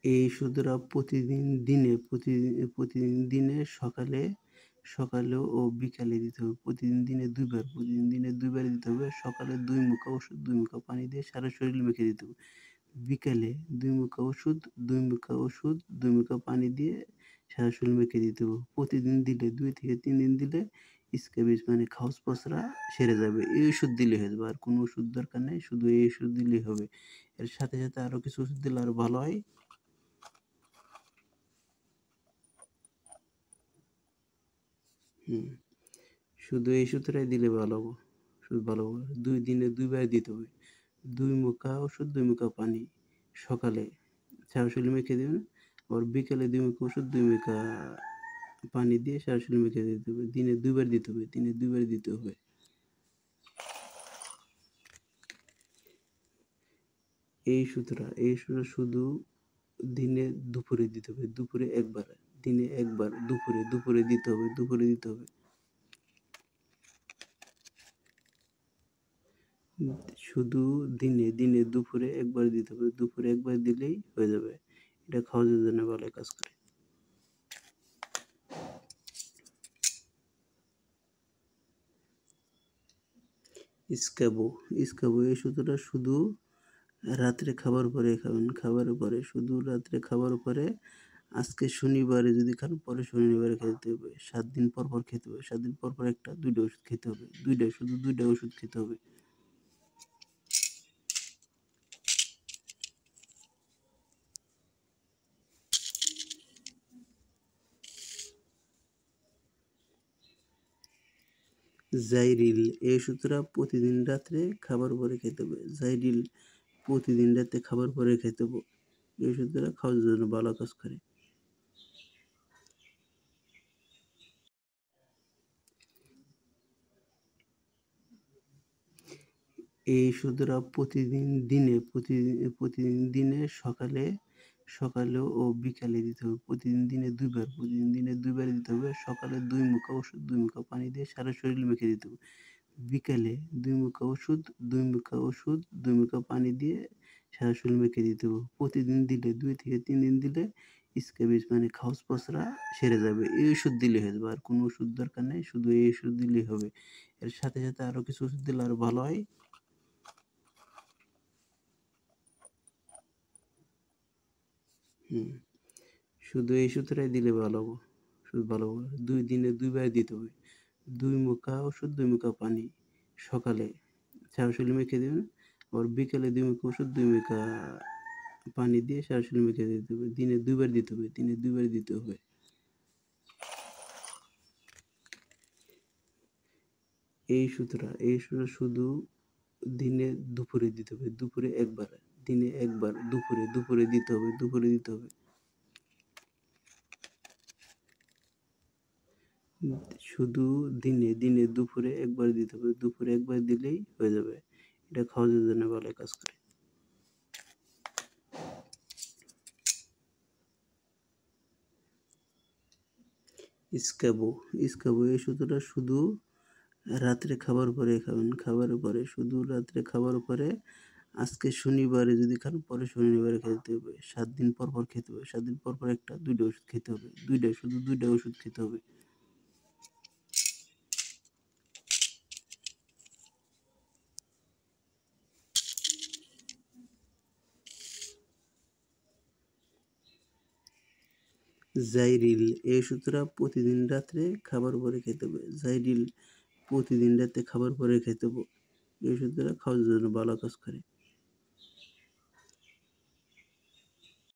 এই ওষুধরা প্রতিদিন দিনে সকালে ও বিকালে দিতে হবে। প্রতিদিন দিনে ২ বার দিতে হবে। সকালে ২ মুখা ওষুধ, ২ মুখা পানি দিয়ে সারা শরীর মেখে দিতে হবে। বিকালে ২ মুখা ওষুধ, ২ মুখা পানি দিয়ে সারা শরীর মেখে দিতে হবে। প্রতিদিন দিলে ২ থেকে ৩ দিন দিলে স্ক্যাবিস মানে খাওয়াচ পচরা সেরে যাবে। এই ওষুধ দিলে হয়ে যাবে। আর কোনো ওষুধ দরকার নেই। শুধু এই ওষুধ দিলেই হবে। এর সাথে আরো কিছু ওষুধ দিলে আরো ভালো হয়। হুম। শুধু এই ওষুধটাই দিলে ভালো হবে। শুধু ভালো হবে। ২ দিনে ২ বার দিতে হবে। ২ মুখা ওষুধ, ২ মুখা পানি। সকালে সারা শরীরে মেখে দিবেন। আবার বিকেলে ২ মুখা ওষুধ, ২ মুখা পানি দিয়ে সারা শরীরে মেখে দিতে হবে। দিনে ২ বার দিতে হবে। দিনে ২ বার দিতে হবে। এই ওষুধটা শুধু দিনে দুপুরে দিতে হবে। দুপুরে ১ বার। দিনে ১ বার দুপুরে দিতে হবে। দুপুরে দিতে হবে। শুধু দিনে দুপুরে ১ বার দিতে হবে। দুপুরে ১ বার দিলেই হয়ে যাবে। এটা খাওয়ানোর জন্য ভালো কাজ করে। স্ক্যাবো এই ওষুধটা শুধু রাত্রে খাবার পরে খাবেন। খাবারের পরে শুধু রাত্রে খাবার পরে আজকে শনিবারে যদি খান পরে শনিবারে খেতে হবে। ৭ দিন পর খেতে হবে। ৭ দিন পর ১টা ২টা ওষুধ খেতে হবে। ২টা শুধু ২টা ওষুধ খেতে হবে। জাইরিল এই ওষুধটা প্রতিদিন রাত্রে খাবার পরে খেতে হবে। জাইরিল প্রতিদিন রাতে খাবার পরে খেতে হবে। এই ওষুধটা খাওয়ার জন্য ভালো কাজ করে। এই ওষুধরা প্রতিদিন দিনে সকালে ও বিকালে দিতে হবে। প্রতিদিন দিনে ২ বার দিতে হবে। সকালে ২ মুখা ওষুধ, ২ মুখা পানি দিয়ে সারা শরীর মেখে দিতে হবে। বিকালে ২ মুখা ওষুধ, ২ মুখা পানি দিয়ে সারা শরীর মেখে দিতে হবে। প্রতিদিন দিলে ২ থেকে ৩ দিন দিলে স্ক্যাবিস মানে খাওয়াচ পচরা সেরে যাবে। এই ওষুধ দিলে হয়ে যাবে। আর কোনো ওষুধ দরকার নেই। শুধু এই ওষুধ দিলেই হবে। এর সাথে আরো কিছু ওষুধ দিলে আরো ভালো হয়। হুম। শুধু এই ওষুধটাই দিলে ভালো হবে। শুধু ভালো হবে। ২ দিনে ২ বার দিতে হবে। ২ মুখা ওষুধ, ২ মুখা পানি। সকালে সারা শরীরে মেখে দিবেন। আবার বিকেলে ২ মুখা ওষুধ, ২ মুখা পানি দিয়ে সারা শরীরে মেখে দিতে হবে। দিনে ২ বার দিতে হবে। দিনে ২ বার দিতে হবে। এই ওষুধটা শুধু দিনে দুপুরে দিতে হবে। দুপুরে ১ বার। দিনে ১ বার দুপুরে দিতে হবে। দুপুরে দিতে হবে। শুধু দিনে দুপুরে ১ বার দিতে হবে। দুপুরে ১ বার দিলেই হয়ে যাবে। এটা খাওয়ানোর জন্য ভালো কাজ করে। স্ক্যাবো এই ওষুধটা শুধু রাত্রে খাবার পরে খাবেন। খাবারের পরে শুধু রাত্রে খাবার পরে আজকে শনিবারে যদি খান পরে শনিবারে খেতে হবে। ৭ দিন পর খেতে হবে। ৭ দিন পর ১টা ২টা ওষুধ খেতে হবে। ২টা ওষুধ খেতে হবে। জাইরিল এই ওষুধটা প্রতিদিন রাত্রে খাবার পরে খেতে হবে। জাইরিল প্রতিদিন রাতে খাবার পরে খেতে হবে। এই ওষুধটা খাওয়ার জন্য ভালো কাজ করে।